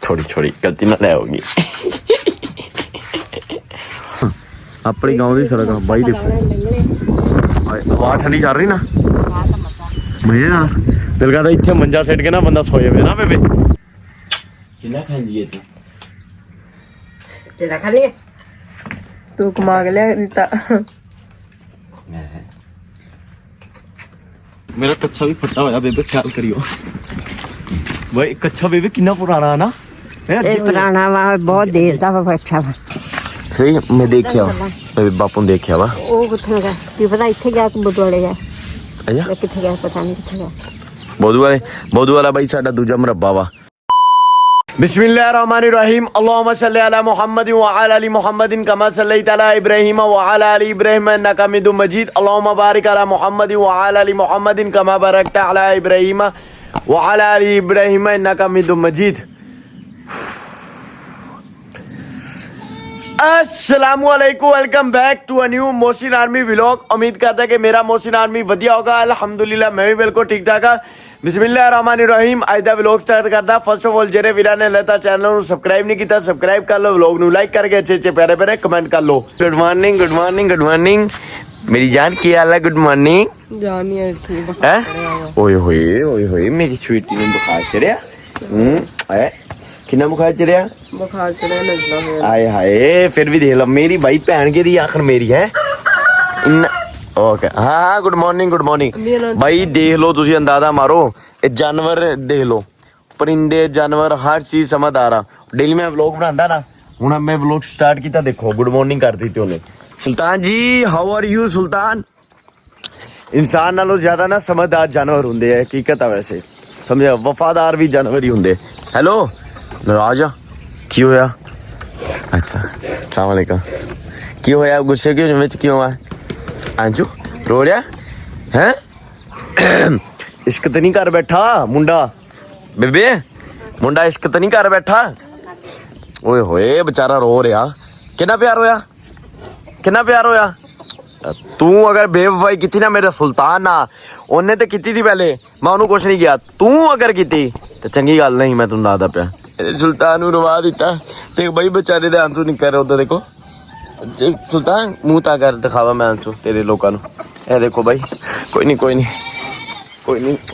थोड़ी थोड़ी गलती ना ले होगी अपने गांव की सड़क बाई देखो हवा ठंडी चल रही ना मजे ना दिल करता इतने मंजा सेट के ना बंदा सो जाए ना बेबे कितना खाएंगी ये तू तेरा खा लिए तू कमा के लिया दिता मेरा कच्चा भी फटा होया बेबे ख्याल करियो भाई कच्चा बेबे कितना पुराना है ना ये पुराना वा बहुत देर दा वा अच्छा वा सही मैं देखिया मेरे बापू ने देखिया वा ओ किथे गया की पता इथे गया कि बुदवाड़े गया अच्छा किथे गया पता नहीं किथे गया बोधू वाला भाई साडा दूजा मुरब्बा वा बिस्मिल्लाहिर्रहमानिर्रहीम अल्लाहुम्मा सल्ली अला मुहम्मद व अला आलि मुहम्मद कमा सल्लैता अला इब्राहीम व अला आलि इब्राहीम इन्नका हमीदुम मजीद अल्लाहुम्मा बारिक अला मुहम्मद व अला आलि मुहम्मद कमा बारकता अला इब्राहीम व अला आलि इब्राहीम इन्नका हमीदुम मजीद अस्सलामुअलैकुम welcome back to a new Mohsin army vlog उम्मीद करता है कि मेरा मोहसिन आर्मी वधिया होगा अल्हम्दुलिल्लाह मैं भी बिल्कुल ठीक ठाक हाँ बिस्मिल्लाहिर्रहमानिर्रहीम आज दा व्लॉग स्टार्ट करता फर्स्ट ऑफ ऑल जेरे वीरा ने लेता चैनल ਨੂੰ ਸਬਸਕ੍ਰਾਈਬ ਨਹੀਂ ਕੀਤਾ ਸਬਸਕ੍ਰਾਈਬ ਕਰ ਲਓ व्लॉग ਨੂੰ ਲਾਈਕ ਕਰਕੇ अच्छे अच्छे प्यारे प्यारे कमेंट कर लो गुड मॉर्निंग मेरी जान की हाल है गुड मॉर्निंग जान नहीं ठीक है ओए होए मेरी स्वीटी ने बुखार चढ़िया है कितना बुखार चढ़िया बुखार चढ़िया नजला है आए हाय फिर भी देख लो मेरी भाई भैन के दी आखिर मेरी है ओके हाँ गुड मॉर्निंग भाई देख लो तुसी अंदाजा मारो ये जानवर देख लो परिंदे जानवर हर चीज समझ आ रहा डेली मैं व्लॉग बनाता ना हूँ मैं व्लॉग स्टार्ट किया देखो गुड मॉर्निंग कर दी थी उन्हें सुल्तान जी हाउ आर यू सुल्तान इंसान नालों ज्यादा ना समझदार जानवर होंगे हकीकत है वैसे समझा वफादार भी जानवर ही होंगे हेलो नाराज आ की होया अच्छा अस्सलाम वालेकुम की होया गुस्से क्यों हुआ आंजू रो रहा है इश्क तो नहीं कर बैठा मुंडा बेबे मुंडा इश्क तो नहीं कर बैठा ओए होए बेचारा रो रहा कितना प्यार होया तू अगर बेवफाई की ना मेरा सुल्तान ना उन्हें तो की थी पहले मैं उन्होंने कुछ नहीं किया तू अगर की तो चंगी गल नहीं मैं तुम दसदा पिया सुल्तान रवा दिता ते भाई बेचारे दे आंसू निकल रहे उधर देखो सुल्तान मुंह ता कर दिखावा मैं आंसू तेरे लोगों को ए देखो भाई कोई नहीं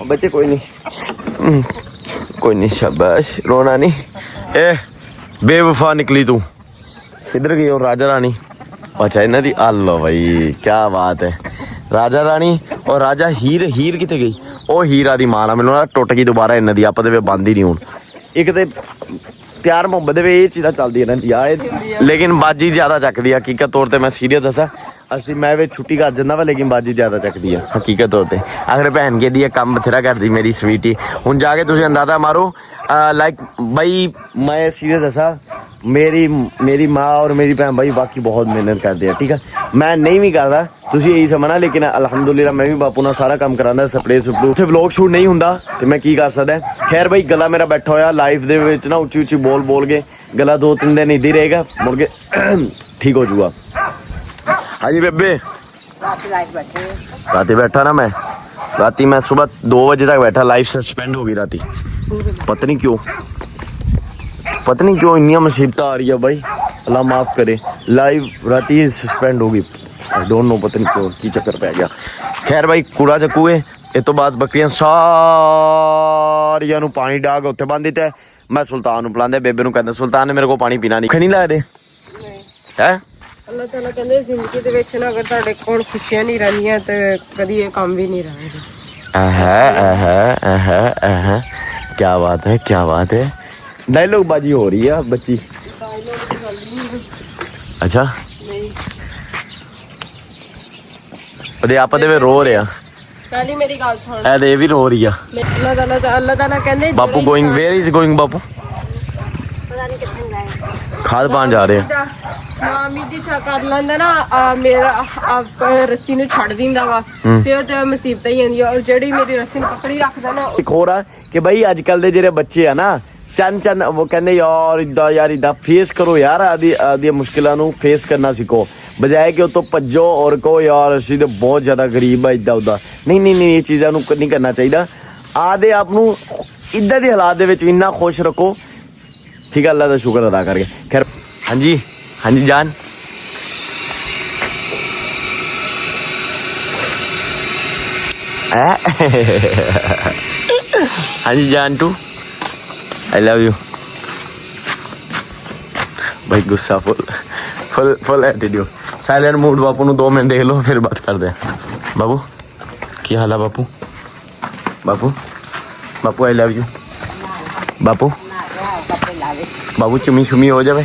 बच्चे कोई नहीं शाबाश रोना नहीं ए बेवफा निकली तू किधर गई और राजा रानी अच्छा इन्ह दी आलो भाई क्या बात है राजा रानी और राजा हीर कितने गई ओ हीरा दी मां ना मैनूं ना टुट गई दोबारा इन्ह दी आपस दे बंद ही नहीं हुण एक तो प्यार मुहब्बत ये चीज़ा चलती रहती लेकिन बाजी ज्यादा चकती है हकीकत तौर पर मैं सीरियस दसा असि मैं छुट्टी कर जाता वा लेकिन बाजी ज्यादा चकती है हकीकत तौर पर अगर भैन कहती है काम बथेरा करती मेरी स्वीटी हूँ जाके तुम अंदाजा मारो लाइक भाई मैं सीरियस दसा मेरी माँ और मेरी भैन भाई बाकी बहुत मेहनत करते हैं ठीक है मैं नहीं भी करता तुझे यही समझना लेकिन अलहमदुलिल्लाह मैं भी बापू ना सारा काम कराना स्प्रे सुप्रू उत्थे व्लॉग शूट नहीं होंदा तो मैं की कर सकदा खैर भाई गला मेरा बैठा होया लाइफ दे विच ना उच्ची बोल के गला 2-3 दिन इधर रहेगा मुड़ के ठीक हो जाऊगा हाँ जी बेबे राती बैठा ना मैं राती मैं सुबह 2 बजे तक बैठा लाइफ सस्पेंड हो गई राती पता नहीं क्यों इन्नी मुसीबत आ रही है भाई अल्लाह माफ करे लाइव राती सस्पेंड हो गई आई डोंट नो पता नहीं क्यों की चक्कर पै गया खैर भाई कूड़ा चकूए इस तो बाद बकरियां सारियां पानी डाग उत्थे बंद दिता मैं सुल्तान पिलांदा बेबे नूं कहंदा सुल्तान ने मेरे को पानी पीना नहीं लगदे है अल्लाह ताला कहंदे जिंदगी दे विच ना अगर तुहाडे कोल खुशियां नहीं रहनियां ते कदी ये काम भी नहीं रहणगे क्या बात है डायलॉग बाजी हो रही है बच्ची अच्छा अरे आप दे रो रहे हैं पहली मेरी गल सुन ए दे भी रो रही है अल्लाह ताला कहंदे बापू गोइंग वेयर इज गोइंग बापू पता नहीं किथे गए खाद पान जा रहे हैं मामी जी छा कर लेंदा ना मेरा रस्सी नु छड़ दिंदा वा फिर ते मुसीबत ही आंदी और जेड़ी मेरी रस्सी नु पकड़ी रखदा ना एक हो रहा कि भाई आजकल दे जेरे बच्चे है ना चन वो कहते यार इदा फेस करो यार आदि मुश्किलों को फेस करना सीखो बजाय कि तो भजो और कहो यार असी तो बहुत ज्यादा गरीब है इदा उदा नहीं ये चीज़ों नहीं करना चाहिए आदे आप इदा के हालात इन्ना खुश रखो ठीक है, अल्लाह का शुक्र अदा करके। खैर हाँ जी जान, हाँ जी जान टू, आई लव यू भाई। गुस्सा फुल एटीट्यूड, साइलेंट मूड। बापू ਨੂੰ 2 मिनट देख लो फिर बात करते हैं। बाबू की हाल है बापू? बापू आई लव यू। बाबू चुमी शुमी हो जावे,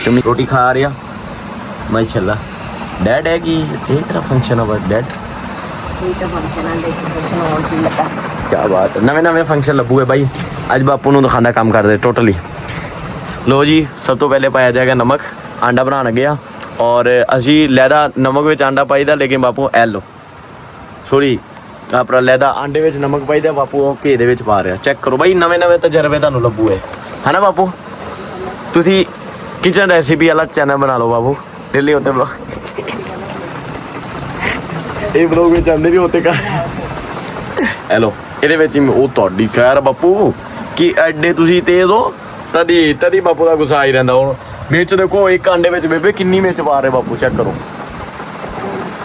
चुमी रोटी खा रहा माशाल्लाह। डैड है कि तेरा फंक्शन है? डैड क्या बात है, नवे फंक्शन लगू है भाई। अज बापू ਨੂੰ ਦਿਖਾਉਂਦਾ ਕੰਮ ਕਰਦੇ ਟੋਟਲੀ। ਲੋ ਜੀ, ਸਭ ਤੋਂ ਪਹਿਲੇ ਪਾਇਆ ਜਾਏਗਾ ਨਮਕ। ਆਂਡਾ ਬਣਾਉਣ ਲੱਗੇ ਆ ਔਰ ਅਸੀਂ ਲੈਦਾ ਨਮਕ ਵਿੱਚ ਆਂਡਾ ਪਾਈਦਾ, ਲੇਕਿਨ ਬਾਪੂ ਐਲੋ ਸੋਰੀ ਆਪਣਾ ਲੈਦਾ ਆਂਡੇ ਵਿੱਚ ਨਮਕ ਪਾਈਦਾ, ਬਾਪੂ ਉਹ ਘੇ ਦੇ ਵਿੱਚ ਪਾ ਰਿਹਾ। ਚੈੱਕ ਕਰੋ ਬਾਈ, ਨਵੇਂ ਤਜਰਬੇ ਤੁਹਾਨੂੰ ਲੱਭੂ ਹੈ ਨਾ ਬਾਪੂ? ਤੁਸੀਂ ਕਿਚਨ ਰੈਸਿਪੀ ਵਾਲਾ ਚੈਨਲ ਬਣਾ ਲਓ ਬਾਪੂ, ਡੇਲੀ ਉੱਤੇ ਬਲੌਗ, ਇਹ ਬਲੌਗ ਵਿੱਚ ਆਉਂਦੇ ਵੀ ਉੱਤੇ ਕਰ ਹੈਲੋ। ਇਹਦੇ ਵਿੱਚ ਉਹ ਤੁਹਾਡੀ ਖੈਰ ਬਾਪੂ ਕਿ ਐਡੇ ਤੁਸੀਂ ਤੇਜ਼ ਹੋ, ਤਦੀ ਬਾਪੂ ਦਾ ਗੁੱਸਾ ਆਈ ਰਹਿੰਦਾ। ਹੁਣ ਵਿੱਚ ਦੇਖੋ ਇੱਕ ਆਂਡੇ ਵਿੱਚ ਬੇਬੇ ਕਿੰਨੀ ਮਿਰਚ ਪਾ ਰਹੇ ਬਾਪੂ, ਚੈੱਕ ਕਰੋ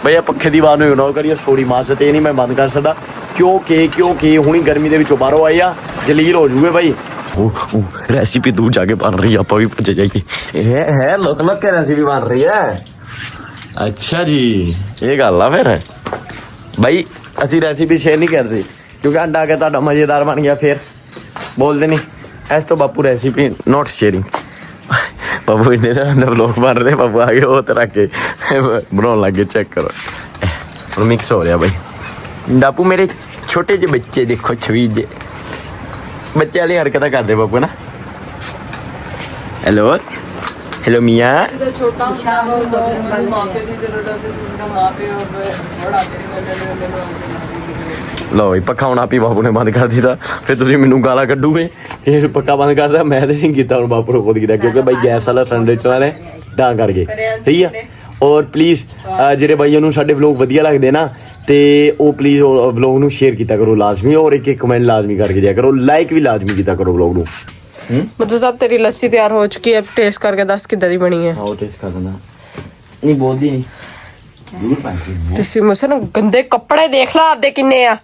ਭਈਆ। ਪੱਖੇ ਦੀ ਆਵਾਜ਼ ਨੂੰ ਇਗਨੋਰ ਕਰੀਏ, ਸੋਰੀ ਮਾਰਚ ਤੇ ਨਹੀਂ ਮੈਂ ਬੰਦ ਕਰ ਸਕਦਾ ਕਿਉਂਕਿ ਹੁਣੀ ਗਰਮੀ ਦੇ ਵਿੱਚੋਂ ਬਾਹਰੋਂ ਆਈ ਆ, ਜਲੀਲ ਹੋ ਜੂਗੇ ਭਾਈ। ਉਹ ਰੈਸਿਪੀ ਦੂਰ ਜਾ ਕੇ ਬਣ ਰਹੀ, ਆਪਾਂ ਵੀ ਭੱਜ ਜਾਈਏ। ਇਹ ਹੈ ਲੋਕ ਕੇ ਰੈਸਿਪੀ ਬਣ ਰਹੀ ਹੈ। ਅੱਛਾ ਜੀ, ਇਹ ਗੱਲ ਆ ਫਿਰ ਭਾਈ। ਅਸੀਂ ਰੈਸਿਪੀ ਸ਼ੇਅਰ ਨਹੀਂ ਕਰਦੇ ਕਿਉਂਕਿ ਅੰਡਾ ਆ ਕੇ ਤੁਹਾਡਾ ਮਜ਼ੇਦਾਰ ਬਣ ਗਿਆ, ਫਿਰ ਬੋਲਦੇ ਨਹੀਂ ਇਸ ਤੋਂ ਬਾਪੂ ਰੈਸਿਪੀ ਨੋਟ ਸ਼ੇਅਰਿੰਗ। ਬਾਪੂ ਇੰਨੇ ਦਾ ਵਲੋਗ ਬਣ ਰਹੇ, ਬਾਪੂ ਆ ਗਏ ਉਹ ਤਰ੍ਹਾਂ ਕੇ ਬਣਾਉਣ ਲੱਗੇ। ਚੈੱਕ ਕਰੋ ਹੁਣ ਮਿਕਸ ਹੋ ਰਿਹਾ ਬਾਈ। ਬਾਪੂ ਮੇਰੇ ਛੋਟੇ ਜਿਹੇ ਬੱਚੇ ਦੇਖੋ, ਛਵੀ ਜੇ ਬੱਚੇ ਵਾਲੀ ਹਰਕਤਾਂ ਕਰਦੇ ਬਾਪੂ ਨਾ। ਹੈਲੋ ਮੀਆਂ। ਜਦੋਂ ਛੋਟਾ ਹੁੰਦਾ ਵਾ ਉਦੋਂ ਮਾਪੇ ਦੀ ਜ਼ਰੂਰਤ ਹੈ, ਜਦੋਂ ਮਾਪੇ ਬੜਾ ਲਓ ਵੀ ਪੱਖਾ ਹੁਣ ਆਪੀ ਬਾਪੂ ਨੇ ਬੰਦ ਕਰ ਦਿੱਤਾ, ਫਿਰ ਤੁਸੀਂ ਮੈਨੂੰ ਗਾਲਾਂ ਕੱਢੂਗੇ। ਇਹ ਪੱਕਾ ਬੰਦ ਕਰਦਾ, ਮੈਂ ਤੇ ਨਹੀਂ ਕੀਤਾ, ਹੁਣ ਬਾਪੂ ਨੂੰ ਖੁਦ ਕੀਤਾ ਕਿਉਂਕਿ ਬਾਈ ਗੈਸ ਵਾਲਾ ਸਿਲੰਡਰ ਚਲਾਣਾ ਤਾਂ ਕਰਕੇ, ਠੀਕ ਆ। ਔਰ ਪਲੀਜ਼ ਜਿਹੜੇ ਬਾਈਆਂ ਨੂੰ ਸਾਡੇ ਵਲੋਗ ਵਧੀਆ ਲੱਗਦੇ ਨਾ, ਤੇ ਉਹ ਪਲੀਜ਼ ਵਲੋਗ ਨੂੰ ਸ਼ੇਅਰ ਕੀਤਾ ਕਰੋ ਲਾਜ਼ਮੀ, ਔਰ ਇੱਕ ਕਮੈਂਟ ਲਾਜ਼ਮੀ ਕਰਕੇ ਦਿਆ ਕਰੋ, ਲਾਈਕ ਵੀ ਲਾਜ਼ਮੀ ਕੀਤਾ ਕਰੋ ਵਲੋਗ ਨੂੰ। ਮਤਲਬ ਸਭ ਤੇਰੀ ਲੱਸੀ ਤਿਆਰ ਹੋ ਚੁੱਕੀ ਹੈ, ਟੇਸਟ ਕਰਕੇ ਦੱਸ ਕਿੱਦਾਂ ਦੀ ਬਣੀ ਹੈ। ਆਓ ਟੇਸਟ ਕਰ ਦਿੰਦਾ। ਨਹੀਂ ਬੋਲਦੀ ਨਹੀਂ ਜ਼ਰੂਰ ਪਾਣੀ। ਤੁਸੀਂ ਮਸਨ ਗੰਦੇ ਕੱਪੜੇ ਦੇਖ ਲਾ ਆਪਦੇ ਕਿੰਨੇ ਆ।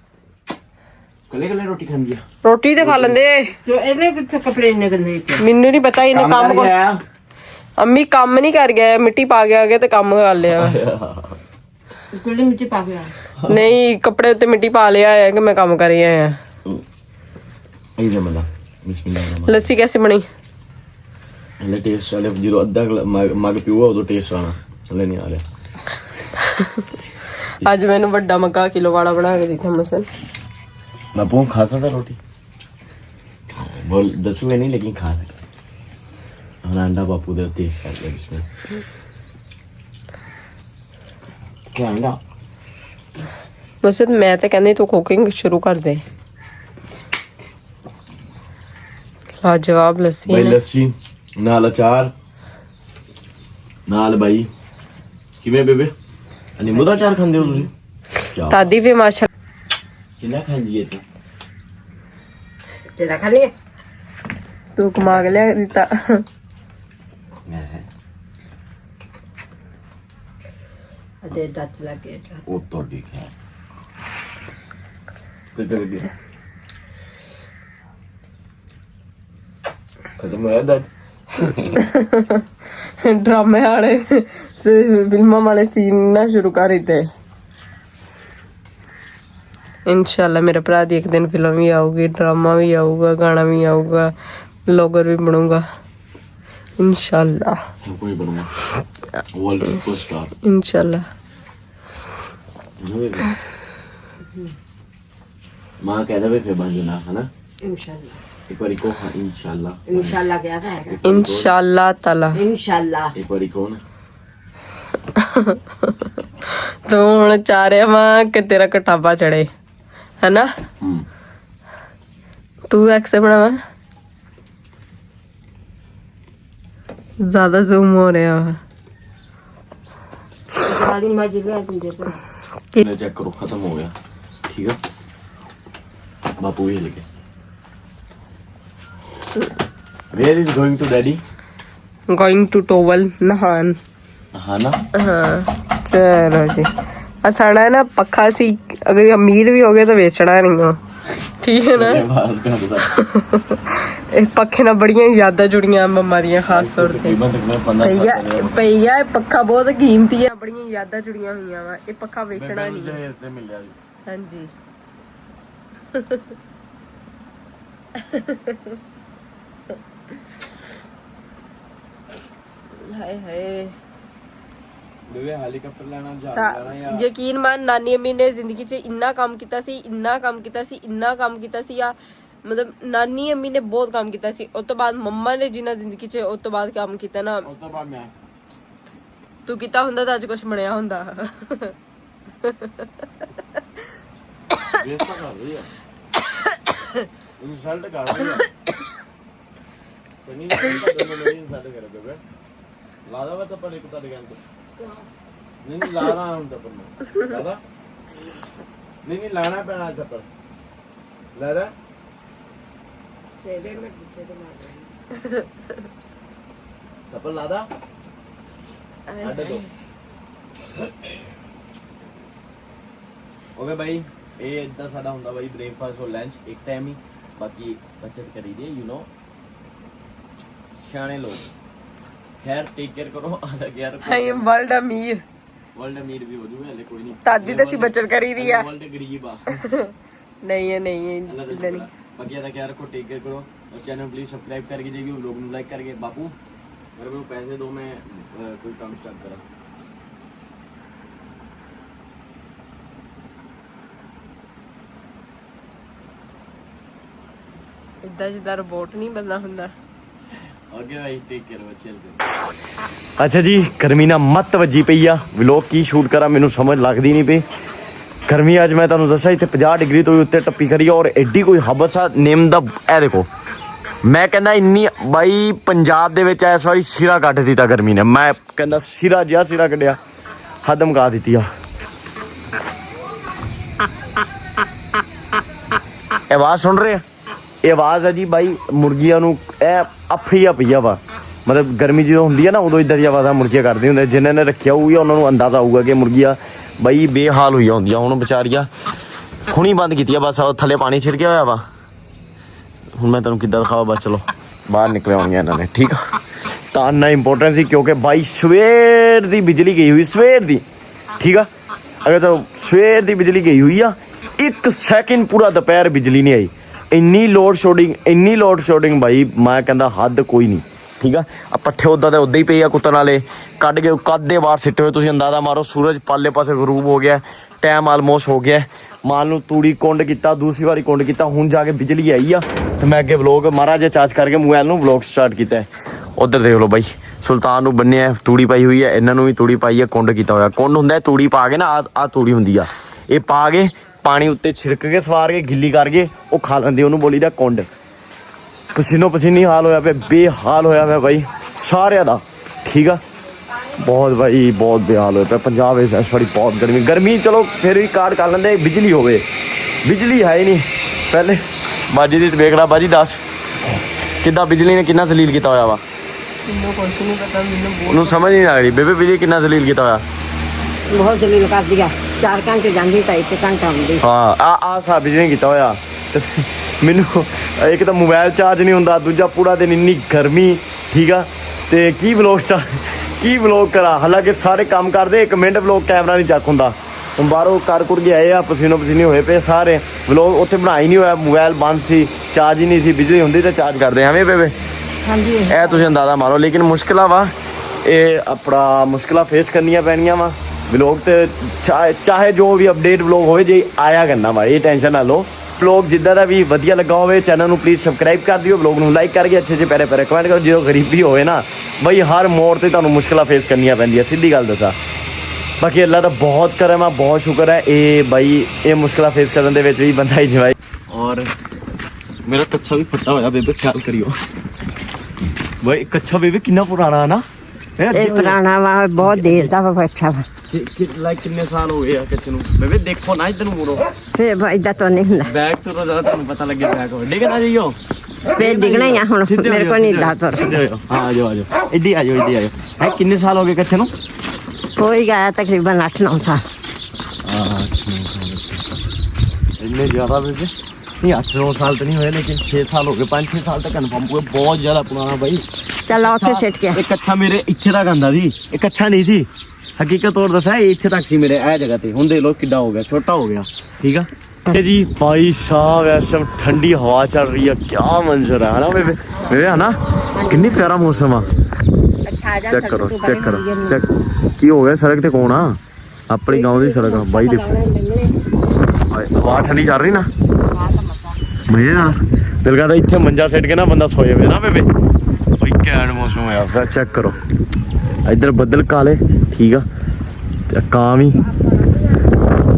ਕੱਲੇ ਰੋਟੀ ਖਾਂਦੀ ਆ? ਰੋਟੀ ਤੇ ਖਾ ਲੈਂਦੇ ਜੋ ਇਹਨੇ ਕਿੱਥੇ ਕੱਪੜੇ ਇੰਨੇ ਗੰਦੇ ਮੈਨੂੰ ਨਹੀਂ ਪਤਾ ਇਹਨੇ ਕੰਮ ਅੰਮੀ ਕੰਮ ਨਹੀਂ ਕਰ ਗਿਆ, ਮਿੱਟੀ ਪਾ ਕੇ ਆ ਗਿਆ ਤੇ ਕੰਮ ਕਰ ਲਿਆ। ਕਿਹੜੀ ਮਿੱਟੀ ਪਾ ਗਿਆ? ਨਹੀਂ ਕੱਪੜੇ ਉੱਤੇ ਮਿੱਟੀ ਪਾ ਲਿਆ ਹੈ ਕਿ ਮੈਂ ਕੰਮ ਕਰ ਰਹੀ ਆ। ਇਹਦੇ ਮਲਾ ਬਿਸਮਿਲ੍ਲਾਹ। ਲੱਸੀ कैसे बनी? ਹਲੇ ਟੇਸਟ ਵਾਲੇ ਜਦੋਂ ਅੱਧਾ ਮਗ ਪੀਊਗਾ ਉਦੋਂ ਟੇਸਟ ਆਣਾ, ਹਲੇ ਨਹੀਂ ਆ ਰਿਹਾ। ਅੱਜ ਮੈਨੂੰ ਵੱਡਾ ਮੱਗਾ ਕਿਲੋ ਵਾਲਾ ਬਣਾ ਕੇ ਦਿੱਤਾ ਮਸਨ। ਬਾਪੂ ਖਾ ਸਕਦਾ ਰੋਟੀ? ਬੋਲ ਦੱਸੂਗੇ ਨਹੀਂ ਲੇਕਿਨ ਖਾ ਸਕਦਾ। ਹੁਣ ਅੰਡਾ ਬਾਪੂ ਦੇ ਟੇਸਟ ਕਰ ਲਿਆ ਬਿਸਮਿਲ੍ਲਾਹ। ਕੀ ਅੰਡਾ ਮਸਨ ਮੈਂ ਤਾਂ ਕਹਿੰਦੀ ਤੂੰ ਕੁਕਿੰਗ ਸ਼ੁਰੂ ਕਰ ਦੇ। ਲਾਜਵਾਬ ਲੱਸੀ ਬਾਈ ਲੱਸੀ ਨਾਲ ਅਚਾਰ ਨਾਲ ਬਾਈ। ਕਿਵੇਂ ਬੇਬੇ ਨਿੰਬੂ ਦਾ ਅਚਾਰ ਖਾਂਦੇ ਹੋ ਤੁਸੀਂ? ਦਾਦੀ ਵੀ ਮਾਸ਼ਾ ਕਿੰਨਾ ਖਾਂਦੀ ਹੈ ਤੂੰ? ਤੇਰਾ ਖਾ ਲਿਆ? ਤੂੰ ਕਮਾ ਕੇ ਲਿਆ ਦਿੱਤਾ। ਅਦੇ ਦੱਤ ਲੱਗੇ ਤਾਂ ਉਹ ਤੁਹਾਡੀ ਹੈ ਕਿੱਧਰ ਗਿਆ? ਖਤਮ ਹੋਇਆ ਦਰਦ? ਡਰਾਮੇ ਵਾਲੇ ਫਿਲਮਾਂ ਵਾਲੇ ਸੀਨ ਨਾ ਸ਼ੁਰੂ ਕਰ ਦਿੱਤੇ। इंशाल्लाह मेरे भरा दी एक दिन फिल्म भी आऊगी, ड्रामा भी आऊगा, गाना भी आऊगा, ब्लॉगर भी बनूंगा इंशाल्लाह। कोई बनूंगा वर्ल्ड सुपरस्टार इंशाल्लाह। माँ कह दे फिर बन जाना है ना इंशाल्लाह। एक बारी को हाँ इंशाल्लाह। इंशाल्लाह क्या कहेगा? इंशाल्लाह ताला। इंशाल्लाह। एक बारी को ना तो हुण चाह रहा वां कि तेरा कटाबा चढ़े है ना? 2x बनावा ज्यादा जूम हो रहा है। वाली मर्जी ले तुम देखो। चेक करो खत्म हो गया ठीक है। बापू ये लेके Where is going to daddy? Going to towel ਨਹਾਨ। हाँ ना। हाँ चलो जी। साड़ा ना पक्का सी अगर अमीर भी हो गए तो बेचना नहीं हो, ठीक है ना। पखे ना बड़ियां यादां जुड़ियां मम्मा दियां खास तौर पे। भैया पक्का बहुत कीमती है, बड़ियां यादां जुड़ियां हुई वा, ये पक्का बेचना नहीं। हाँ जी। हाय हाय हेलीकॉप्टर लेना ਯਕੀਨ ਮੰਨ ਨਾਨੀ ਅਮੀ ਨੇ ਜ਼ਿੰਦਗੀ 'ਚ ਇੰਨਾ ਕੰਮ ਕੀਤਾ ਸੀ, ਇੰਨਾ ਕੰਮ ਕੀਤਾ ਸੀ, ਇੰਨਾ ਕੰਮ ਕੀਤਾ ਸੀ ਆ, ਮਤਲਬ ਨਾਨੀ ਅਮੀ ਨੇ ਬਹੁਤ ਕੰਮ ਕੀਤਾ ਸੀ। ਉਸ ਤੋਂ ਬਾਅਦ ਮੰਮਾ ਨੇ ਜਿੰਨਾ ਜ਼ਿੰਦਗੀ 'ਚ ਉਸ ਤੋਂ ਬਾਅਦ ਕੰਮ ਕੀਤਾ ਨਾ, ਉਸ ਤੋਂ ਬਾਅਦ ਮੈਂ ਤੂੰ ਕੀਤਾ ਹੁੰਦਾ ਤਾਂ ਅੱਜ ਕੁਝ ਬਣਿਆ ਹੁੰਦਾ। ਵੇਸਟ ਕਰ ਰਹੀ ਹੈ, ਇਨਸਲਟ ਕਰ ਰਹੀ ਹੈ। ਤੇ ਨਹੀਂ ਮੇਰੀ ਇਨਸਲਟ ਕਰ ਬੇਬੇ, ਲਾਦਾ ਵਾ ਤਾਂ ਪਰ ਇੱਕ ਤਾਂ ਗੱਲ ਨਹੀਂ ਲਾਣਾ ਹੁਣ ਤਾਂ ਪਰ ਲਾਦਾ ਨਹੀਂ ਲਾਣਾ ਪੈਣਾ ਤਾਂ ਪਰ ਲਾਦਾ ਤੇ ਦੇ ਮੈਂ ਦਿੱਤੇ ਤੇ ਮਾਰ ਤਾਂ ਪਰ ਲਾਦਾ ਅੱਡ ਦੋ। ਓਕੇ ਭਾਈ, ਇਹ ਇਦਾਂ ਸਾਡਾ ਹੁੰਦਾ ਭਾਈ ਬ੍ਰੇਕਫਾਸਟ ਔਰ ਲੰਚ ਇੱਕ ਟਾਈਮ ਹੀ, ਬਾਕੀ ਬਚਤ ਕਰੀ ਦੀ ਯੂ نو ਸਿਆਣੇ ਲੋਕ। खैर टेक केयर करो, अलग यार वर्ल्ड अमीर भी हो जूगा हले कोई नहीं, तादी तो सी बचत करी दी है, वर्ल्ड गरीब आ नहीं है नहीं नहीं। बाकी ज्यादा क्या रखो, टेक केयर करो और चैनल प्लीज सब्सक्राइब करके जाइए, लोग नु लाइक करके। बापू मेरे को पैसे दो, मैं कोई काम स्टार्ट करा। इदा जिदा रोबोट नहीं बनना हुंदा। ओके भाई, टेक केयर, अच्छा जी। गर्मी ना मत वजी पई आ, व्लॉग की शूट करा ਮੈਨੂੰ ਸਮਝ ਲੱਗਦੀ ਨਹੀਂ ਪਈ। गर्मी ਅੱਜ ਮੈਂ ਤੁਹਾਨੂੰ ਦੱਸਿਆ ਇੱਥੇ 50 ਡਿਗਰੀ ਤੋਂ ਉੱਤੇ ਟੱਪੀ ਖੜੀ ਆ, ਔਰ ਐਡੀ ਕੋਈ ਹਬਸਾ ਨੇਮ ਦਾ। ਇਹ ਦੇਖੋ, ਮੈਂ ਕਹਿੰਦਾ ਇੰਨੀ ਬਾਈ ਪੰਜਾਬ ਦੇ ਵਿੱਚ ਇਸ ਵਾਰੀ ਸਿਰਾ ਕੱਢ ਦਿੱਤਾ ਗਰਮੀ ਨੇ। ਮੈਂ ਕਹਿੰਦਾ ਸਿਰਾ ਜਿਹਾ ਸਿਰਾ ਕੱਢਿਆ, ਹੱਦ ਮੁਕਾ ਦਿੱਤੀ ਆ। ਇਹ ਆਵਾਜ਼ ਸੁਣ ਰਹੇ ਆ, ਇਹ ਆਵਾਜ਼ ਹੈ ਜੀ ਬਾਈ ਮੁਰਗੀਆਂ ਨੂੰ, ਇਹ ਅਫਰੀਆ ਪਈਆ ਵਾ। ਮਤਲਬ ਗਰਮੀ ਜਦੋਂ ਹੁੰਦੀ ਹੈ ਨਾ, ਉਦੋਂ ਇੱਦਾਂ ਦੀਆਂ ਆਵਾਜ਼ਾਂ ਮੁਰਗੀਆਂ ਕਰਦੀਆਂ ਹੁੰਦੀਆਂ। ਜਿਨ੍ਹਾਂ ਨੇ ਰੱਖਿਆ ਹੋਊਗਾ ਉਹਨਾਂ ਨੂੰ ਅੰਦਾਜ਼ਾ ਆਊਗਾ ਕਿ ਮੁਰਗੀਆਂ ਬਾਈ ਬੇਹਾਲ ਹੋਈਆਂ ਹੁੰਦੀਆਂ। ਹੁਣ ਵਿਚਾਰੀਆਂ ਹੁਣੀ ਬੰਦ ਕੀਤੀ ਆ, ਬਸ ਉਹ ਥੱਲੇ ਪਾਣੀ ਛਿੜਕਿਆ ਹੋਇਆ ਵਾ। ਹੁਣ ਮੈਂ ਤੁਹਾਨੂੰ ਕਿੱਦਾਂ ਦਿਖਾਵਾਂ, ਬਸ ਚਲੋ ਬਾਹਰ ਨਿਕਲੇ ਹੋਣਗੀਆਂ ਇਹਨਾਂ ਨੇ, ਠੀਕ ਆ। ਤਾਂ ਇੰਨਾ ਇੰਪੋਰਟੈਂਟ ਸੀ ਕਿਉਂਕਿ ਬਾਈ ਸਵੇਰ ਦੀ ਬਿਜਲੀ ਗਈ ਹੋਈ, ਸਵੇਰ ਦੀ, ਠੀਕ ਆ। ਅਗਰ ਤਾਂ ਸਵੇਰ ਦੀ ਬਿਜਲੀ ਗਈ ਹੋਈ ਆ, 1 ਸੈਕਿੰਡ ਪੂਰਾ ਦੁਪਹਿਰ ਬਿਜਲੀ ਨਹੀਂ ਆਈ। ਇੰਨੀ ਲੋਡ ਸ਼ੋਡਿੰਗ ਬਾਈ, ਮੈਂ ਕਹਿੰਦਾ ਹੱਦ ਕੋਈ ਨਹੀਂ, ਠੀਕ ਆ। ਆ ਪੱਠੇ ਉੱਦਾਂ ਦੇ ਉੱਦਾਂ ਹੀ ਪਏ ਆ, ਕੁੱਤਣ ਵਾਲੇ ਕੱਢ ਕੇ ਕੱਦ ਦੇ ਬਾਹਰ ਸਿੱਟੇ ਹੋਏ। ਤੁਸੀਂ ਅੰਦਾਜ਼ਾ ਮਾਰੋ, ਸੂਰਜ ਪਾਲੇ ਪਾਸੇ ਗਰੂਬ ਹੋ ਗਿਆ, ਟਾਈਮ ਆਲਮੋਸਟ ਹੋ ਗਿਆ। ਮਾਲ ਨੂੰ ਤੂੜੀ ਕੁੰਡ ਕੀਤਾ, ਦੂਸਰੀ ਵਾਰੀ ਕੁੰਡ ਕੀਤਾ, ਹੁਣ ਜਾ ਕੇ ਬਿਜਲੀ ਆਈ ਆ। ਤੇ ਮੈਂ ਅੱਗੇ ਵਲੋਗ ਮਾਰਾ ਜਿਹਾ ਚਾਰਜ ਕਰਕੇ ਮੋਬਾਈਲ ਨੂੰ ਵਲੋਗ ਸਟਾਰਟ ਕੀਤਾ ਹੈ। ਉੱਧਰ ਦੇਖ ਲਓ ਬਾਈ, ਸੁਲਤਾਨ ਨੂੰ ਬੰਨਿਆ, ਤੂੜੀ ਪਾਈ ਹੋਈ ਹੈ, ਇਹਨਾਂ ਨੂੰ ਵੀ ਤੂੜੀ ਪਾਈ ਹੈ, ਕੁੰਡ ਕੀਤਾ ਹੋਇਆ। ਕੁੰਡ ਹੁੰਦਾ ਤੂੜੀ ਪਾ ਕੇ ਨਾ, ਆ ਤੂੜੀ ਹੁੰਦੀ ਆ, ਇਹ ਪਾ ਕੇ ਪਾਣੀ ਉੱਤੇ ਛਿੜਕ ਕੇ ਸਵਾਰ ਕੇ ਗਿੱਲੀ ਕਰਕੇ ਉਹ ਖਾ ਲੈਂਦੇ, ਉਹਨੂੰ ਬੋਲੀ ਦਾ ਕੁੰਡ। ਪਸੀਨੋ ਪਸੀਨੀ ਹਾਲ ਹੋਇਆ ਪਿਆ, ਬੇਹਾਲ ਹੋਇਆ ਪਿਆ ਬਾਈ ਸਾਰਿਆਂ ਦਾ, ਠੀਕ ਆ। ਬਹੁਤ ਬਾਈ ਬਹੁਤ ਬੇਹਾਲ ਹੋਇਆ ਪਿਆ ਪੰਜਾਬ ਵਿੱਚ ਇਸ ਵਾਰੀ, ਬਹੁਤ ਗਰਮੀ। ਚਲੋ ਫਿਰ ਵੀ ਕਾਰਡ ਕਰ ਲੈਂਦੇ, ਬਿਜਲੀ ਹੋਵੇ, ਬਿਜਲੀ ਹੈ ਹੀ ਨਹੀਂ। ਪਹਿਲੇ ਬਾਜੀ ਦੀ ਵੇਖ ਲਾ, ਬਾਜੀ ਦੱਸ ਕਿੱਦਾਂ ਬਿਜਲੀ ਨੇ ਕਿੰਨਾ ਜ਼ਲੀਲ ਕੀਤਾ ਹੋਇਆ ਵਾ। ਮੈਨੂੰ ਕੁਝ ਨਹੀਂ ਪਤਾ, ਉਹਨੂੰ ਸਮਝ ਨਹੀਂ ਆ ਰਹੀ ਬੇਬੇ, ਬਿਜਲੀ ਕਿੰਨਾ ਜ਼ਲੀਲ ਕੀਤਾ ਹੋਇਆ। ਬਹੁਤ ਜ਼ਲੀਲ ਕਰ ਦਿਆ, 4 ਘੰਟੇ ਜਾਂਦੀ ਤਾਂ 1 ਘੰਟਾ ਆਉਂਦੀ। ਹਾਂ ਆ ਸਾ ਬਿਜਲੀ ਕੀਤਾ ਹੋਇਆ। ਮੈਨੂੰ ਇੱਕ ਤਾਂ ਮੋਬਾਈਲ ਚਾਰਜ ਨਹੀਂ ਹੁੰਦਾ, ਦੂਜਾ ਪੂਰਾ ਦਿਨ ਇੰਨੀ ਗਰਮੀ, ਠੀਕ ਆ। ਤੇ ਕੀ ਵਲੋਗ ਕਰਾਂ, ਹਾਲਾਂਕਿ ਸਾਰੇ ਕੰਮ ਕਰਦੇ, 1 ਮਿੰਟ ਵਲੋਗ ਕੈਮਰਾ ਨਹੀਂ ਚੱਕ ਹੁੰਦਾ। ਹੁਣ ਬਾਹਰੋਂ ਕਰ ਕੁਰ ਕੇ ਆਏ ਆ, ਪਸੀਨੋ ਪਸੀਨੀ ਹੋਏ ਪਏ ਸਾਰੇ। ਵਲੋਗ ਉੱਥੇ ਬਣਾ ਹੀ ਨਹੀਂ ਹੋਇਆ, ਮੋਬਾਈਲ ਬੰਦ ਸੀ, ਚਾਰਜ ਹੀ ਨਹੀਂ ਸੀ। ਬਿਜਲੀ ਹੁੰਦੀ ਤਾਂ ਚਾਰਜ ਕਰਦੇ ਐਵੇਂ ਬੇਬੇ। ਹਾਂਜੀ, ਇਹ ਤੁਸੀਂ ਅੰਦਾਜ਼ਾ ਮਾਰੋ। ਲੇਕਿਨ ਮੁਸ਼ਕਿਲਾਂ ਵਾ, ਇਹ ਆਪਣਾ ਮੁਸ਼ਕਿਲਾਂ ਫੇਸ ਕਰਨੀਆਂ ਪੈਣੀਆਂ ਵਾ। ਵਲੋਗ ਤੇ ਚਾਹੇ ਜੋ ਵੀ ਅਪਡੇਟ ਵਲੋਗ ਹੋਵੇ ਜੇ ਆਇਆ ਕਰਨਾ ਵਾ, ਇਹ ਟੈਨਸ਼ਨ ਨਾ ਲਓ। ਵਲੋਗ ਜਿੱਦਾਂ ਦਾ ਵੀ ਵਧੀਆ ਲੱਗਾ ਹੋਵੇ, ਚੈਨਲ ਨੂੰ ਪਲੀਜ਼ ਸਬਸਕ੍ਰਾਈਬ ਕਰ ਦਿਓ, ਵਲੋਗ ਨੂੰ ਲਾਈਕ ਕਰਕੇ ਅੱਛੇ ਜਿਹੇ ਪਿਆਰੇ ਕਮੈਂਟ ਕਰੋ। ਜਦੋਂ ਗਰੀਬੀ ਹੋਵੇ ਨਾ ਬਈ, ਹਰ ਮੋੜ ਤੇ ਤੁਹਾਨੂੰ ਮੁਸ਼ਕਿਲਾਂ ਫੇਸ ਕਰਨੀਆਂ ਪੈਂਦੀਆਂ, ਸਿੱਧੀ ਗੱਲ ਦੱਸਾਂ। ਬਾਕੀ ਅੱਲਾ ਦਾ ਬਹੁਤ ਕਰਮ ਆ, ਬਹੁਤ ਸ਼ੁਕਰ ਹੈ। ਇਹ ਬਾਈ ਇਹ ਮੁਸ਼ਕਿਲਾਂ ਫੇਸ ਕਰਨ ਦੇ ਵਿੱਚ ਵੀ ਬੰਦਾ ਇੰਜੋਏ। ਔਰ ਮੇਰਾ ਕੱਛਾ ਵੀ ਫੱਟਾ ਹੋਇਆ ਬੇਬੇ, ਖਿਆਲ ਕਰਿਓ ਬਾਈ। ਕੱਛਾ ਬੇਬੇ ਕਿੰਨਾ ਪੁਰਾਣਾ ਨਾ, ਇਹ ਪੁਰਾਣਾ ਵਾ, ਬਹੁਤ ਦੇਰ ਦਾ ਵਾ ਬੱਚਾ ਵਾ। ਲਾਈਕ ਕਿੰਨੇ ਸਾਲ ਹੋ ਗਏ ਆ ਕੱਛੇ ਨੂੰ ਬੇਬੇ। ਦੇਖੋ ਨਾ ਇੱਧਰ ਨੂੰ ਮੁੜੋ, ਫੇਰ ਏਦਾਂ ਤਾਂ ਨਹੀਂ ਹੁੰਦਾ। ਬੈਗ ਤੋਂ ਜ਼ਿਆਦਾ ਤੁਹਾਨੂੰ ਪਤਾ ਲੱਗੇ ਬੈਗ ਹੋ ਡਿੱਗ ਨਾ ਜਾਈਓ। ਫੇਰ ਡਿਗਣਾ ਹੀ ਆ ਹੁਣ ਮੇਰੇ ਕੋਲ ਨਹੀਂ ਦਾ ਤੁਰ ਹਾਂ ਆ ਜਾਓ ਇੱਦੀ ਆ ਜਾਓ ਹੈ ਕਿੰਨੇ ਸਾਲ ਹੋ ਗਏ ਕੱਛੇ ਨੂੰ ਹੋਈ ਗਿਆ ਤਕਰੀਬਨ 8-9 ਸਾਲ ਇੰਨੇ ਜ਼ਿਆਦਾ ਬੇਬੇ ਨਹੀਂ 8-9 ਸਾਲ ਤਾਂ ਨਹੀਂ ਹੋਏ ਲੇਕਿਨ 6 ਸਾਲ ਹੋ ਗਏ 5-6 ਸਾਲ ਤੱਕ ਕਨਫਰਮ ਹੋਏ ਬਹੁਤ ਜ਼ਿਆਦਾ ਪੁਰਾਣਾ ਬਾਈ ਚੱਲ ਉੱਥੇ ਸਿੱਟ ਕੇ ਇਹ ਕੱਛਾ ਮੇਰੇ ਇੱਥੇ ਤੱਕ ਆਂਦਾ ਸੀ ਇਹ ਕੱਛਾ ਨਹੀਂ ਸੀ ਹਕੀਕਤ ਤੌਰ ਦੱਸਾਂ ਇਹ ਇੱਥੇ ਤੱਕ ਸੀ ਮੇਰੇ ਇਹ ਜਗ੍ਹਾ ਤੇ ਹੁਣ ਦੇਖ ਲਓ ਕਿੱਡਾ ਹੋ ਗਿਆ ਛੋਟਾ ਹੋ ਗਿਆ ਠੀਕ ਆ ਇਹ ਜੀ ਭਾਈ ਸਾਹਿਬ ਇਸ ਟਾਈਮ ਠੰਡੀ ਹਵਾ ਚੱਲ ਰਹੀ ਹੈ ਕੀ ਮੰਜ਼ਰ ਹੈ ਨਾ ਬੇਬੇ ਹੈ ਨਾ ਕਿੰਨੀ ਪਿਆਰਾ ਮੌਸਮ ਆ ਚੈੱਕ ਕਰੋ ਚੈੱਕ ਕੀ ਹੋ ਗਿਆ ਸੜਕ ਤੇ ਕੌਣ ਆ ਆਪਣੀ ਗਾਉਂ ਦੀ ਸੜਕ ਆ ਬਾਈ ਦੇਖੋ ਹਵਾ ਠੰਡੀ ਚੱਲ ਰਹੀ ਨਾ ਮਜ਼ੇ ਨਾਲ ਦਿਲ ਕਰਦਾ ਇੱਥੇ ਮੰਜਾ ਸਿੱਟ ਕੇ ਨਾ ਬੰਦਾ ਸੋ ਜਾਵੇ ਨਾ ਬੇਬੇ ਬਈ ਕੈਂਡ ਮੌਸਮ ਹੋਇਆ ਫਿਰ ਚੈੱਕ ਕਰੋ ਇੱਧਰ ਬੱਦਲ ਕਾਲੇ ਠੀਕ ਆ ਤੇ ਕਾਂ ਵੀ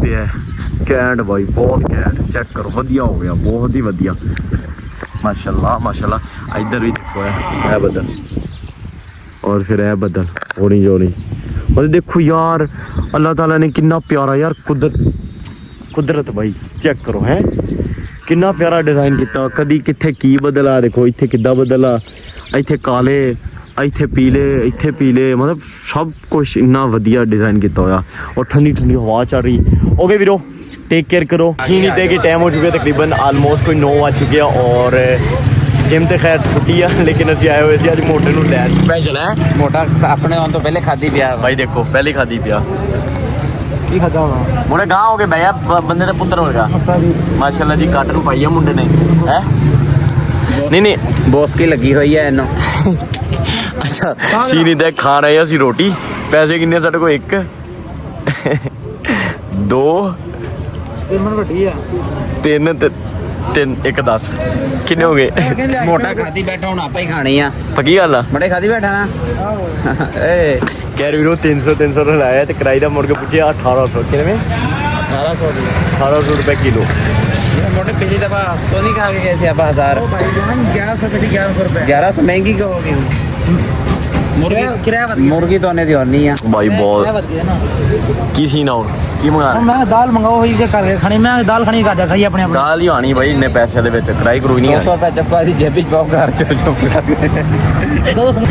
ਤੇ ਕੈਂਡ ਬਾਈ ਬਹੁਤ ਕੈਂਡ ਚੈੱਕ ਕਰੋ ਵਧੀਆ ਹੋ ਗਿਆ ਬਹੁਤ ਹੀ ਵਧੀਆ ਮਾਸ਼ਾਅੱਲਾ ਇੱਧਰ ਵੀ ਦੇਖੋ ਇਹ ਬੱਦਲ और फिर है बदल ओरेंज और देखो यार अल्लाह ताला ने कितना प्यारा यार कुदरत भाई चेक करो है कितना प्यारा डिजाइन किया कदी किथे की बदल आ देखो इत्थे किदा बदल आ इत्थे काले इत्थे पीले मतलब सब कुछ इन्ना वधिया डिजाइन किया होया और ठंडी ठंडी हवा चल रही ओके वीरो टेक केयर करो नहीं दे के टाइम हो चुके तकरीबन ऑलमोस्ट कोई 9 आ चुके हैं और जिम तो खैर छुट्टी है लेकिन असं आए हुए अज मोटे लैन स्पैशल है मोटा अपने आने तो पहले खाधी पिया भाई देखो पहले खाधी पिया की खादा होना मुंडे गांव हो गए भैया बंदे का पुत्र होगा माशाल्लाह जी काटन पाई है मुंडे ने है नहीं बॉस की लगी हुई है इन्हों अच्छा चीनी दे खा रहे हैं असी रोटी पैसे किन्ने साडे को एक 2 3 1 10 किन्ने हो गए मोटा खाधी बैठा हूं आप ही खानी है पक्की गल बड़े खाधी बैठा ना कह रही वीरो 300 लाया तो किराए का मुड़ के पूछे 1800 कितने 1800 रुपए किलो मोटे पिछली दफा सोनी खा के कैसे आप 1000 1100 महंगी क्यों होगी मुर्गी तो आने दी होनी है भाई बहुत की सीन और की मंगा मैं दाल मंगाओ ही से करके खानी मैं दाल खानी गाजा खाई अपने दाल ही आनी भाई इन्ने पैसे दे विच किराए करूई नहीं 200 रुपए चप्पा दी जेब विच पाओ घर चो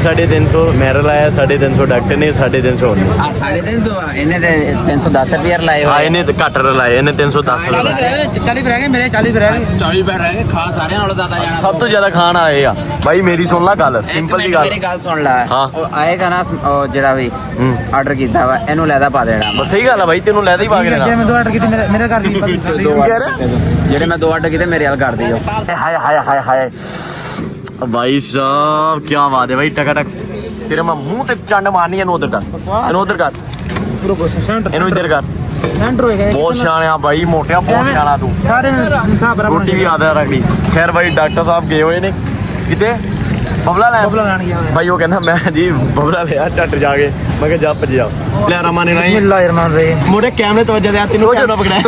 350 मेरा लाया 350 डॉक्टर ने 350 और आ 350 इन्हें दे 310 रुपए लाए हां इन्हें घट लाए इन्हें 310 लाए 40 रह गए मेरे 40 रह गए 40 रुपए रह गए खा सारे नालों ज्यादा जाना सब तो ज्यादा खान आए आ भाई मेरी सुन ला गल सिंपल जी मेरी गल सुन ला हाँ। आएगा ना जेड़ा भी आर्डर कीता वा इनु लेदा पा देना बस सही गल है भाई तेनू लेदा ही पा के देना मैं दो ऑर्डर की मेरे घर दी जेड़े मैं 2 आर्डर कीते मेरे हाल कर दियो हाय हाय हाय हाय भाई साहब क्या बात है भाई टकाटक तेरे मैं मुंह ते चंड मारनी है उधर कर इनु इधर कर सेंटर हो गए बहुत सियाणा भाई मोटिया बहुत सियाणा तू सारे हिसाब बराबर रोटी भी आधा रख ली खैर भाई डॉक्टर साहब गए हुए ने किते बबला लाण गया भाई वो कहना मैं जी बबला लिया झट जाके मैं कहा जा भज जा ले रमान ने बिस्मिल्लाहिर्रहमानिर रहीम मोटे कैमरे तवज्जो दे तेनू कैमरा पकड़ाया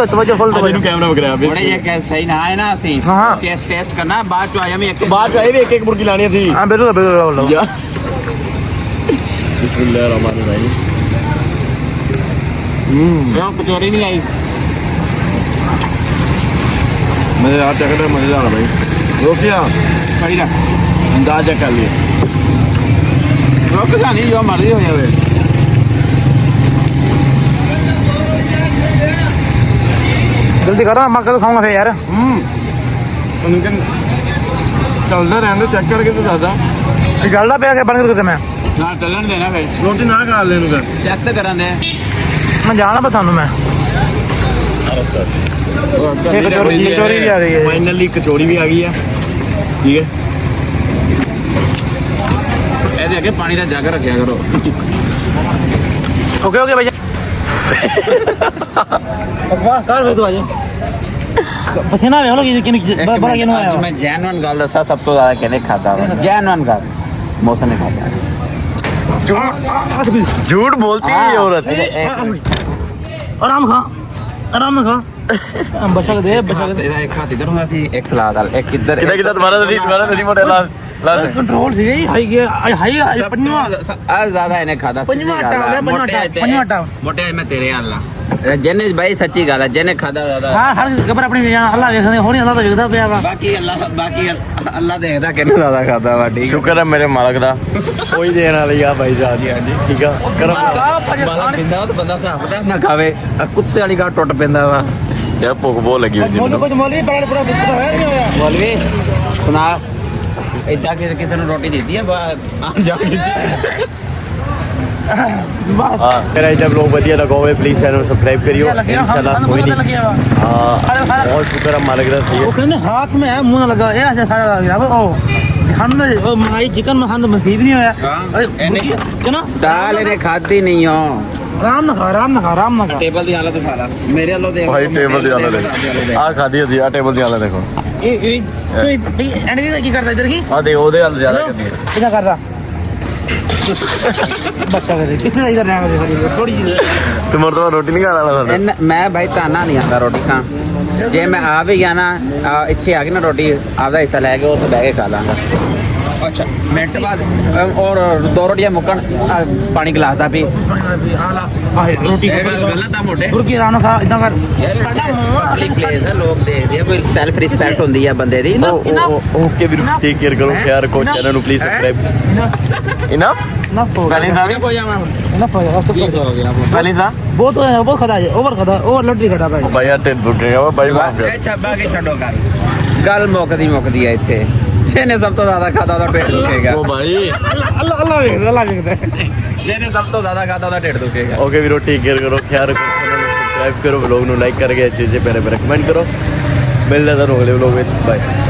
तवज्जो फुल तेनू कैमरा पकड़ाया बड़े ये क्या सही ना है ना सी हाँ। टेस्ट करना बाद जो आया मैं एक बाद में भी एक मुर्गी लानी थी हां बिल्कुल या बिस्मिल्लाहिर्रहमानिर्रहीम यहाँ कचौरी नहीं आई मजेदार चक्कर मजेदार है भाई रोटियां खड़ी रख अंदाजा कर लिए रोक जानी जो मर्जी हो जाए जल्दी करो मैं कल खाऊंगा फिर यार चलता रहने चेक करके तो दादा जल्दा पे के बंद कर दे मैं ना चलन देना फिर रोटी ना खा लेने कर चेक तो करा दे मैं जाना बता दूं मैं कचौरी भी आ रही है फाइनली कचौरी भी आ गई है ठीक है ऐसे आके पानी का जग रखा करो ओके भैया वाह कर फिर तो आज पसीना वे लोग किन बड़ा किन आया मैं जेन्युइन गल दसा सब तो ज्यादा कहने खाता है जेन्युइन गल मौसम नहीं खाता झूठ बोलती है ये औरत आराम खा बचा के दे एक हाथ इधर होगा सी एक सलाद वाला एक किधर किधर तुम्हारा नदी मोटे लास्ट कंट्रोल थी हाई पंजवा आज ज्यादा इन्हें खाता पंजवा हटा मोटे मैं तेरे अल्लाह ਜਿਹਨੇ ਬਾਈ ਸੱਚੀ ਗੱਲ ਹੈ ਜਿਹਨੇ ਖਾਦਾ ਜ਼ਿਆਦਾ ਹਾਂ ਹਰ ਖਬਰ ਆਪਣੀ ਜਾਨ ਅੱਲਾ ਵੇਖਦੇ ਹੋਣੀ ਅੱਲਾ ਤਾਂ ਵੇਖਦਾ ਪਿਆ ਵਾ ਬਾਕੀ ਅੱਲਾ ਦੇਖਦਾ ਕਿੰਨੇ ਜ਼ਿਆਦਾ ਖਾਦਾ ਵਾ ਠੀਕ ਸ਼ੁਕਰ ਹੈ ਮੇਰੇ ਮਾਲਕ ਦਾ ਕੋਈ ਦੇਣ ਵਾਲੀ ਆ ਬਾਈ ਜਾਦੀ ਹਾਂਜੀ ਠੀਕ ਆ ਕਰਮ ਮਾਲਾ ਪਿੰਦਾ ਤਾਂ ਬੰਦਾ ਹਿਸਾਬ ਨਾ ਖਾਵੇ ਕੁੱਤੇ ਵਾਲੀ ਗੱਲ ਟੁੱਟ ਪੈਂਦਾ ਵਾ ਯਾਰ ਭੁੱਖ ਬਹੁਤ ਲੱਗੀ ਹੋਈ ਮੋਲ ਜੀ ਕੁਝ ਮੋਲੀ ਪੜਾ ਪੂਰਾ ਵਿੱਚ ਹੋਇਆ ਨਹੀਂ ਹੋਇਆ ਮੌਲਵੀ ਸੁਣਾ ਇਦਾਂ ਕਿਸੇ ਨੂੰ ਰੋਟੀ ਦਿੱਤੀ ਹੈ ਆਣ ਜਾ ਕੀਤੀ ਬਸ ਹਾਂ ਮੇਰਾ ਇਹ ਵਲੌਗ ਵਧੀਆ ਲੱਗਾ ਹੋਵੇ ਪਲੀਜ਼ ਚੈਨਲ ਨੂੰ ਸਬਸਕ੍ਰਾਈਬ ਕਰਿਓ ਇਨਸ਼ਾਅੱਲਾ ਕੋਈ ਨਹੀਂ ਲੱਗਿਆ ਵਾ ਹਾਂ ਬਹੁਤ ਸ਼ੁਕਰ ਹੈ ਮਾਲਕ ਦਾ ਸਹੀ ਉਹ ਕਹਿੰਦੇ ਹੱਥ में है मुंह ना लगा ये ऐसे सारा लग गया ओ खाने ओ मलाई चिकन में खाने नसीब नहीं होया चलो ਦਾਲ ਇਹਨੇ ਖਾਦੀ ਨਹੀਂ ਹੋ आराम ना खा आराम ना खा आराम ना खा ਟੇਬਲ ਦੀ ਹਾਲਤ ਖਾ ਲਾ ਮੇਰੇ ਵੱਲੋਂ ਦੇਖ ਭਾਈ ਟੇਬਲ ਦੀ ਹਾਲਤ ਦੇਖੋ ਆ ਖਾਦੀ ਹੁੰਦੀ ਆ ਟੇਬਲ ਦੀ ਹਾਲਤ ਦੇਖੋ ये तो एंड की करता इधर की ਆ ਦੇ ਉਹਦੇ ਹਾਲ ਜ਼ਿਆਦਾ ਕਰਨੀ ਹੈ कितना करता बच्चा करे कितना इधर रहने दे थोड़ी जी ਤੇ ਮਰਦਵਾ ਰੋਟੀ ਨਹੀਂ ਖਾਣਾ ਲੱਗਦਾ ਮੈਂ ਭਾਈ ਤਾਨਾ ਨਹੀਂ ਆਂਦਾ ਰੋਟੀ ਖਾਣ ਜੇ ਮੈਂ ਆ ਵੀ ਗਿਆ ਨਾ ਇੱਥੇ ਆ ਗਈ ਨਾ ਰੋਟੀ ਆਪਦਾ ਹਿੱਸਾ ਲੈ ਕੇ ਉੱਥੇ ਬਹਿ ਕੇ ਖਾ ਲਾਂਗਾ ਅੱਛਾ ਮਿੰਟ ਬਾਅਦ ਔਰ ਦੋ ਰੋਟੀਆਂ ਮੁੱਕਣ ਪਾਣੀ ਗਲਾਸ ਦਾ ਪੀ हाला रोटी ਗਲਤ ਆ ਮੋਟੇ बुरकी आराम खा इतना कर ਪਬਲਿਕ ਪਲੇਸ ਹੈ ਲੋਕ ਦੇਖਦੇ ਆ ਕੋਈ ਸੈਲਫ ਰਿਸਪੈਕਟ ਹੁੰਦੀ ਆ ਬੰਦੇ ਦੀ ਓਕੇ ਵੀਰ ਟੇਕ ਕੇਅਰ ਕਰੋ ਖਿਆਲ ਰੱਖੋ ਚੈਨਲ ਨੂੰ ਪਲੀਜ਼ ਸਬਸਕ੍ਰਾਈਬ ਇਨਫ ना ਸਪੈਲਿੰਗ ਦਾ ਹੋ ਜਾਵਾਂ ना पड़ेगा ਸਪੈਲਿੰਗ ਦਾ बहुत खदा है ओवर खदा ओवर लड्डी खदा भाई ਭਾਈ ਆ ਟਿੰਡ ਬੁੱਟੇ ਆ ਭਾਈ ਮਾਫ ਇਹ ਛੱਬਾ ਕੇ ਛੱਡੋ ਗੱਲ ਮੁੱਕਦੀ ਆ ਇੱਥੇ ਜਿਹਨੇ ਸਭ ਤੋਂ ਜ਼ਿਆਦਾ ਖਾਦਾ ਉਹਦਾ ਢਿੱਡ ਦੁਖੇਗਾ ਉਹ ਭਾਈ अल्लाह देखता है ਜਿਹਨੇ ਸਭ ਤੋਂ ਜ਼ਿਆਦਾ ਖਾਦਾ ਉਹਦਾ ਢਿੱਡ ਦੁਖੇਗਾ ओके वीरो टेक केयर करो ख्याल रखो चैनल को सब्सक्राइब करो व्लॉग ਨੂੰ ਲਾਈਕ ਕਰਕੇ अच्छे अच्छे प्यारे प्यारे कमेंट करो मिलते हैं अगले व्लॉग में बाय